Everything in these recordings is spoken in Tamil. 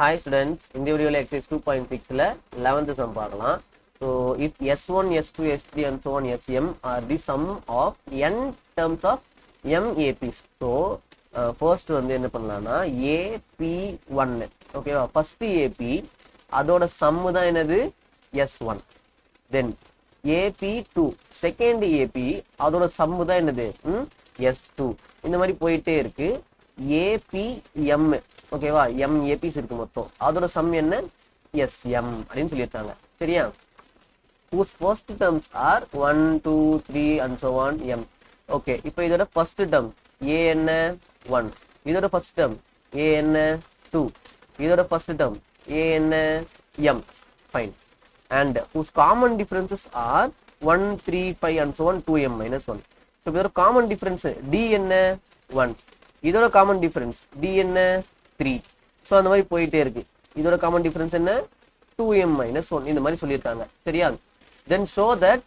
Hi students, in the video exercise 2.6 11th sum பார்க்கலாம். So if S1, S2, S3 and so on Sm are the sum of n terms of MAPs. So first வந்து என்ன பண்ணலாம்னா AP1 ஓகேவா, first AP அதோட sum தான் என்னது S1. Then AP2 second AP அதோட sum தான் என்னது S2. இந்த மாதிரி போயிட்டே இருக்கு. APM ஓகேவா, MAPs இருக்கு மொத்தம், அதோட சம் என்ன SM அப்படின்னு சொல்லியிருக்காங்க. சரியா, whose first terms are 1 2 3 and so on M. Okay, இப்போ இதோட ஃபர்ஸ்ட் டேர்ம் A என்ன 1, இதோட ஃபர்ஸ்ட் டேர்ம் A என்ன 2, இதோட ஃபர்ஸ்ட் டேர்ம் A என்ன M. Fine. and whose common differences are 1 3 5 and so on 2M minus 1. So இதோட காமன் டிஃபரன்ஸ் D என்ன 1, இதோட காமன் டிஃபரன்ஸ் D என்ன 3. ஸோ அந்த மாதிரி போயிட்டே இருக்கு. இதோட காமன் டிஃபரன்ஸ் என்ன 2M minus 1 இந்த மாதிரி சொல்லியிருக்காங்க. சரியா, then show that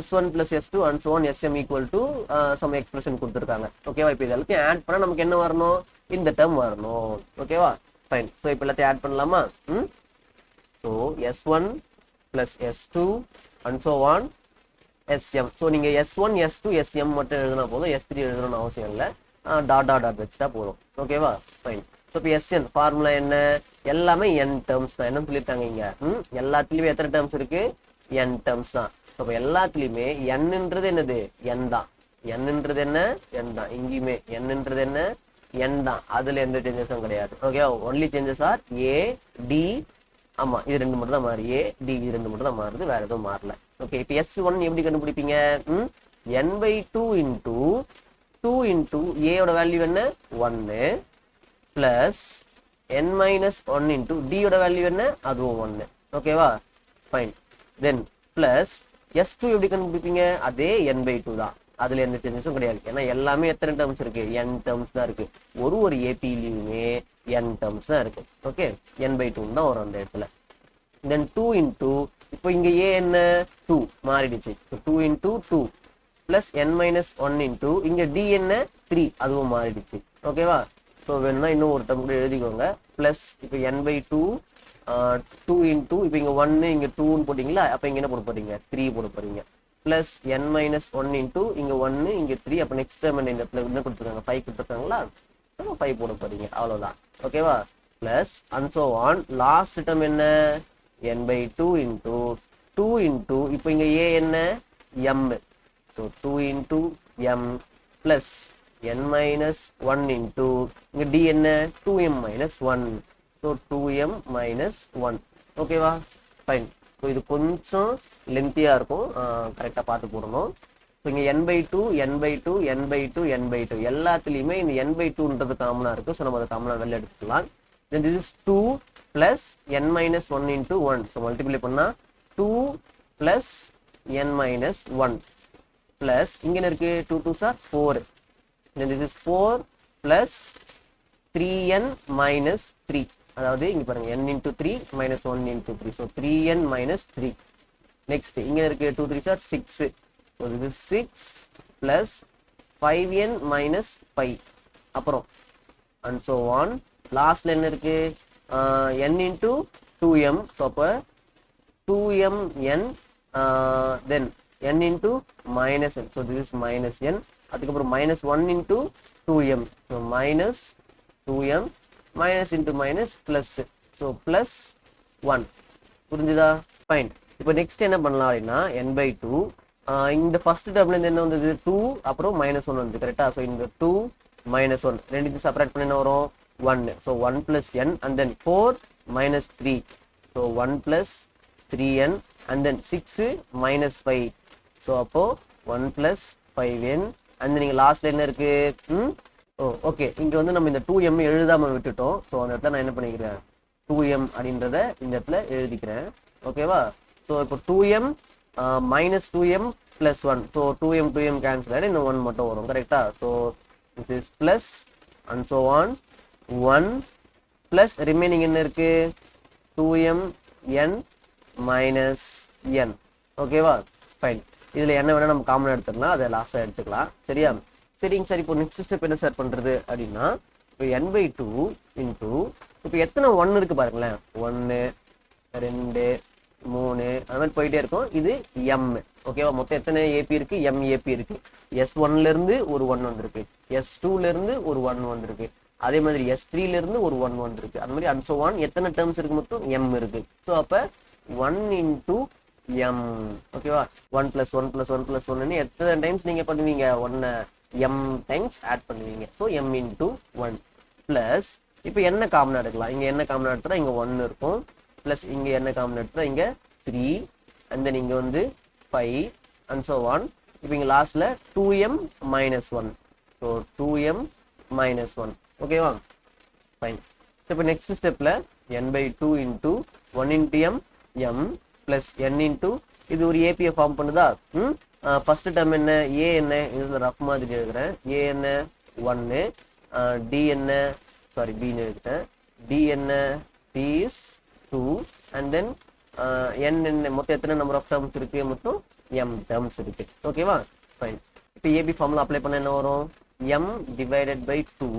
S1 plus S2 and so on SM equal to some expression கொடுத்துருக்காங்க. ஓகேவா, இப்போ இதெல்லாத்தையும் ஆட் பண்ணால் நமக்கு என்ன வரணும், இந்த டேர்ம் வரணும். ஓகேவா, ஃபைன். ஸோ இப்போ எல்லாத்தையும் ஆட் பண்ணலாமா? So S1 plus S2 and so on SM. So நீங்கள் S1 S2 SM மட்டும் எழுதினா போதும், S3 எழுதணும்னு அவசியம் இல்லை. டாட் வச்சுட்டா போதும். ஓகேவா, ஃபைன். ஸோ இப்போ SN ஃபார்முலா என்ன, எல்லாமே n டேர்ம்ஸ் தான். என்ன சொல்லியிருக்காங்க இங்க, எல்லாத்துலேயுமே எத்தனை டேர்ம்ஸ் இருக்கு, n டேர்ம்ஸ் தான். ஸோ இப்போ எல்லாத்துலேயுமே என்னன்றது என்னது n தான். என்னன்றது என்ன n தான். இங்கேயுமே என்னன்றது என்ன n தான். அதுல எந்த சேஞ்சஸும் கிடையாது. Okay, only changes are A D. ஆமா, இது ரெண்டு மட்டும் தான் மாறி, A D இது ரெண்டு மட்டும் தான் மாறுது, வேற எதுவும் மாறல. ஓகே, இப்போ S1 எப்படி கண்டுபிடிப்பீங்க, n/2 இன்டூ 2 இன்டூ A ஓட வேல்யூ என்ன 1 பிளஸ் n-1 இன்டூ D ஓட வேல்யூ என்ன அதுவும் 1. ஓகேவா, ஃபைன். தென் பிளஸ் S2 எப்படி கண்டுபிடிப்பீங்க, அதே n/2 தான். அதுல எந்த சேஞ்சஸும் கிடையாது. ஏன்னா எல்லாமே எத்தனை டேர்ம்ஸ் இருக்கு, n டேர்ம்ஸ் தான் இருக்கு. ஒரு ஏபிலையுமே n டேர்ம்ஸ் தான் இருக்கு. ஓகே, n/2 தான் வரும் அந்த இடத்துல. தென் 2 இன்டூ, இப்போ இங்க A என்ன 2 மாறிடுச்சு. 2 இன்டூ 2 பிளஸ் n-1 இன்டூ இங்க D என்ன 3 அதுவும் மாறிடுச்சு. ஓகேவா, ஸோ வேணும்னா இன்னும் ஒரு டேர்ம் கூட எழுதிக்கோங்க. பிளஸ் இப்போ n/2 2 இன்டூ இப்போ இங்க 1 இங்க 2ன்னு போட்டிங்களா, அப்போ இங்க என்ன போட போறீங்க 3 போட போறீங்க. பிளஸ் n-1 இன்டூ இங்க 1 இங்க 3, அப்போ நெக்ஸ்ட் டேர்ம் என்ன என்ன கொடுத்துருக்காங்க 5 கொடுத்துருக்காங்களா, 5 போட போறீங்க, அவ்வளவுதான். ஓகேவா, plus and so on. Last term என்ன n/2 இன்டூ 2 இன்டூ இப்போ இங்க A என்ன M. So 2 into M plus n-1 into இங்க D என்ன 2M minus 1. So 2M minus 1. ஓகேவா, ஃபைன். ஸோ இது கொஞ்சம் லென்த்தியா இருக்கும், கரெக்டாக பார்த்து போடணும். ஸோ இங்கே n/2 n/2 n/2 n/2 எல்லாத்துலேயுமே இந்த n/2ன்றது காமனாக இருக்கு. ஸோ நம்ம அதை காமனாக வெளில எடுத்துக்கலாம். Then this is 2 plus n-1 into 1. So multiply பண்ணால் 2 பிளஸ் n-1 பிளஸ் இங்கே என்ன இருக்கு 2 2s are 4. then this is 4 plus 3n minus 3. அதாவது இங்க பாருங்க n into 3 minus 1 into 3. so 3n minus 3. next இங்க இருக்கு 2 3s are 6. so this is 6 plus 5n minus 5. அப்புறம் and so on. லாஸ்ட்ல என்ன இருக்கு n into 2m. so அப்ப 2mn then n into minus n. so this is minus n. அதுக்கப்புறம் minus 1 into 2m. so minus 2m minus into minus plus. so plus 1. புரிஞ்சுதா, ஃபைன். இப்போ நெக்ஸ்ட் என்ன பண்ணலாம் அப்படின்னா n/2 இந்த ஃபர்ஸ்ட் டேர்ம்ல இருந்து என்ன வந்தது 2 அப்புறம் -1 வந்து கரெக்டா. ஸோ இந்த 2 -1 ரெண்டு செப்பரேட் பண்ணி என்ன வரும் 1. So 1 plus n and then 4 minus 3. So 1 plus 3n and then 6 minus 5. So அப்போ 1 plus 5n and then நீங்க லாஸ்ட்ல என்ன இருக்கு ஓகே, இங்க வந்து நம்ம இந்த 2m எழுதாம விட்டுட்டோம். ஸோ அந்த இடத்துல நான் என்ன பண்ணிக்கிறேன் 2m அப்படின்றத இந்த இடத்துல எழுதிக்கிறேன். ஓகேவா, ஸோ இப்போ 2m minus 2m plus 1. So 2m cancel ஆகிடும், இந்த 1 மட்டும் வரும் கரெக்டா. So this is plus and so on 1 plus remaining என்ன இருக்கு 2mn minus n. ஓகேவா, ஃபைன். இதுல என்ன வேணா நம்ம காமன் எடுத்துக்கலாம், அதை லாஸ்டா எடுத்துக்கலாம். சரியா, சரிங்க சார். இப்போ நெக்ஸ்ட் ஸ்டெப் என்ன சார் பண்றது அப்படின்னா, இப்போ n/2 இன்டூ இப்போ எத்தனை ஒன் இருக்கு பாருங்களேன், 1 2 3 அது மாதிரி போயிட்டே இருக்கும். இது எம். ஓகேவா, மொத்தம் எத்தனை ஏபி இருக்கு, எம் ஏபி இருக்கு. S1ல இருந்து ஒரு 1 வந்திருக்கு, S2ல இருந்து ஒரு 1 வந்திருக்கு, அதே மாதிரி S3ல இருந்து ஒரு 1 வந்திருக்கு. அந்த மாதிரி அண்ட் சோ ஆன் எத்தனை டேர்ம்ஸ் இருக்கு, மொத்தம் எம் இருக்கு. ஸோ அப்ப 1 into m. ஓகேவா, 1 plus 1 plus 1 plus 1 எத்தனை டைம்ஸ் நீங்க பண்ணுவீங்க, 1 m டைம்ஸ் ஆட் பண்ணுவீங்க. ஸோ m into 1 பிளஸ் இப்போ என்ன காமன் எடுக்கலாம், இங்க என்ன காமன் எடுத்தா இங்க 1 இருக்கும், பிளஸ் இங்க என்ன காமன் எடுத்தா இங்க 3, அண்ட் தென் இங்க வந்து 5 அண்ட் so on. இப்போ இங்க லாஸ்ட்ல 2m minus 1. So 2m minus 1. ஓகேவா, ஃபைன். ஸோ இப்போ நெக்ஸ்ட் ஸ்டெப்ல n/2 into 1 into m plus n into இது ஒரு ஏபியை ஃபார்ம் பண்ணுதா. ஃபர்ஸ்ட் டேர்ம் என்ன, ஏ என்ன, இது ரஃப் மாதிரி எழுதுறேன். ஏ என்ன 1, டி என்ன, சாரி பின்னு எழுதிட்டேன், டி என்ன, d is 2, and then n என்ன, மொத்தம் எத்தனை நம்பர் ஆஃப் டேர்ம்ஸ் இருக்கு, மொத்தம் m டேர்ம்ஸ் இருக்கு. ஓகேவா, ஃபைன். இப்போ ஏபி ஃபார்முலா அப்ளை பண்ண என்ன வரும், m divided by 2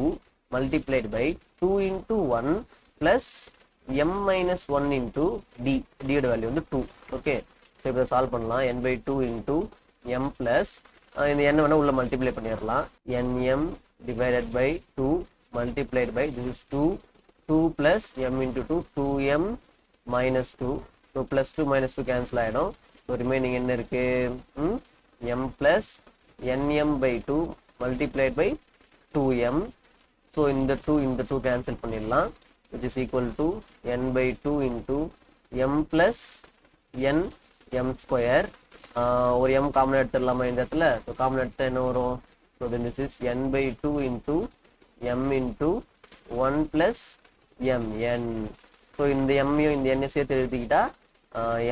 multiplied by 2 into 1 plus m minus 1 into d. d ஓட வேல்யூ வந்து 2. ஓகே, ஸோ இப்போ சால்வ் பண்ணலாம். n/2 into m plus இந்த n வேணா உள்ள மல்டிப்ளை பண்ணிடலாம். nm divided by 2 multiplied by this is 2 plus m into 2, 2m minus 2. So plus 2 minus 2 cancel ஆகிடும். ஸோ ரிமைனிங் என்ன இருக்கு, m plus nm by 2 multiplied by 2m. So இந்த 2 கேன்சல் பண்ணிடலாம், which is equal to n/2 into m plus n m square. ஒரு m காமன் எடுத்துடலாமா இந்த இடத்துல, ஸோ காமன் எடுத்தா என்ன வரும், so then this is n/2 into m into 1 plus mn. So இந்த m-யும் இந்த n சேர்த்து எழுதிக்கிட்டா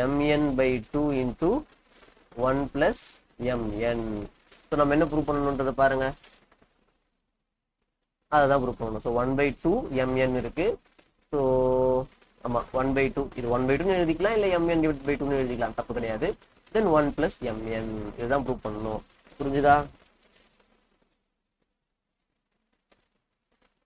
mn/2 into 1 plus mn. So நம்ம என்ன ப்ரூவ் பண்ணணுன்றதை பாருங்க, அதான் ப்ரூவ் பண்ணணும். ஸோ 1/2 mn இருக்கு. ஸோ ஆமா 1/2, இது 1/2 எழுதிக்கலாம், இல்லை mn divided by 2 எழுதிக்கலாம், தப்பு கிடையாது. தென் 1 plus mn, இதுதான் ப்ரூவ் பண்ணணும். புரிஞ்சுதா?